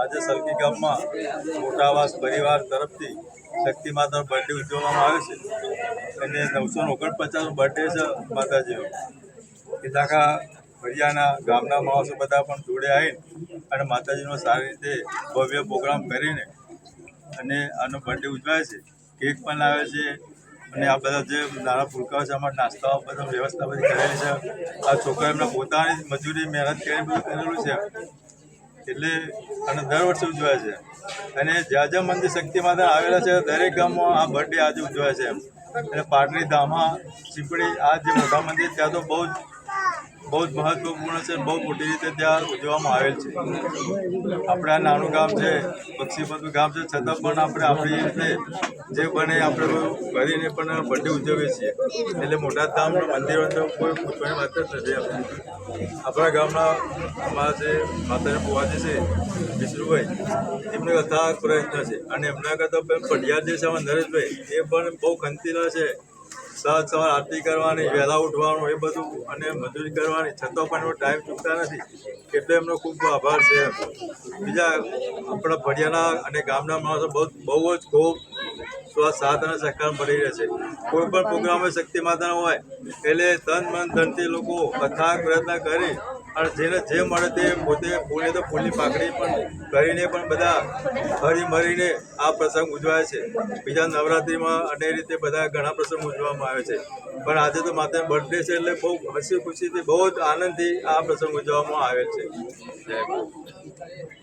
આજે સલકી ગામમાં મોટા આવાસ પરિવાર તરફથી શક્તિ માતાનો બર્થડે ઉજવવામાં આવે છે અને 949 બર્થડે છે માતાજીનો. એ આખા ફળિયાના ગામના માણસો બધા પણ જોડે આવીને અને માતાજીનો સારી રીતે ભવ્ય પ્રોગ્રામ કરીને અને આનો બર્થડે ઉજવાય છે. કેક પણ લાવે છે અને આ બધા જે નાના ભૂલકાઓ છે આમાં નાસ્તાઓ બધા વ્યવસ્થા બધી કરેલી છે. આ છોકરા એમના પોતાની મજૂરી મહેનત કરીને બધું કરેલું છે એટલે અને દર વર્ષે ઉજવાય છે. અને જ્યાં જ્યાં મંદિર શક્તિ માતા આવેલા છે દરેક ગામમાં આ બર્થડે આજે ઉજવાય છે. અને પાટડી ધામા ચીપડી આ જે મોટા મંદિર ત્યાં તો બહુ જ મહત્વપૂર્ણ છે. બહુ મોટી રીતે ત્યાં ઉજવવામાં આવેલ છે. આપણે આ નાનું ગામ છે, બક્ષીપંથનું ગામ છે, છતાં પણ આપણે આપણી રીતે જે બને આપણે કરીને પણ બર્થડે ઉજવીએ છીએ. એટલે મોટા ધામનું મંદિરો તો કોઈ પૂછવાની વાત જ નથી. આપણા ગામના અમારા જે માતાના બુવાજી છે વિષ્ણુભાઈ, એમને અથાગ પ્રયત્ન છે અને એમના કરતાં પઢિયાર જે છે અમારા નરેશભાઈ, એ પણ બહુ ખંતીલા છે. સવાર આરતી કરવાની, વહેલા ઉઠવાનું, એ બધું અને મજૂરી કરવાની, છતાં પણ એનો ટાઈમ ચૂકતા નથી. એટલે એમનો ખૂબ આભાર છે. બીજા આપણા ફળિયાના અને ગામના માણસો બહુ જ ખૂબ સાથ અને સહકાર મળી રહે છે. કોઈ પણ પ્રોગ્રામ હોય શક્તિ માતાનો હોય એટલે તન મન ધનથી લોકો અથાગ પ્રયત્ન કરી અને જેને જે મળે તે પોતે ફૂલે તો ફૂલની પાકડી પણ કરીને પણ બધા હળી મળીને આ પ્રસંગ ઉજવાય છે. બીજા નવરાત્રિમાં અને એ રીતે બધા ઘણા પ્રસંગ ઉજવવામાં આવે છે. પણ આજે તો માતાનો બર્થડે છે એટલે બહુ હસી ખુશીથી બહુ જ આનંદથી આ પ્રસંગ ઉજવવામાં આવે છે. જય માતા.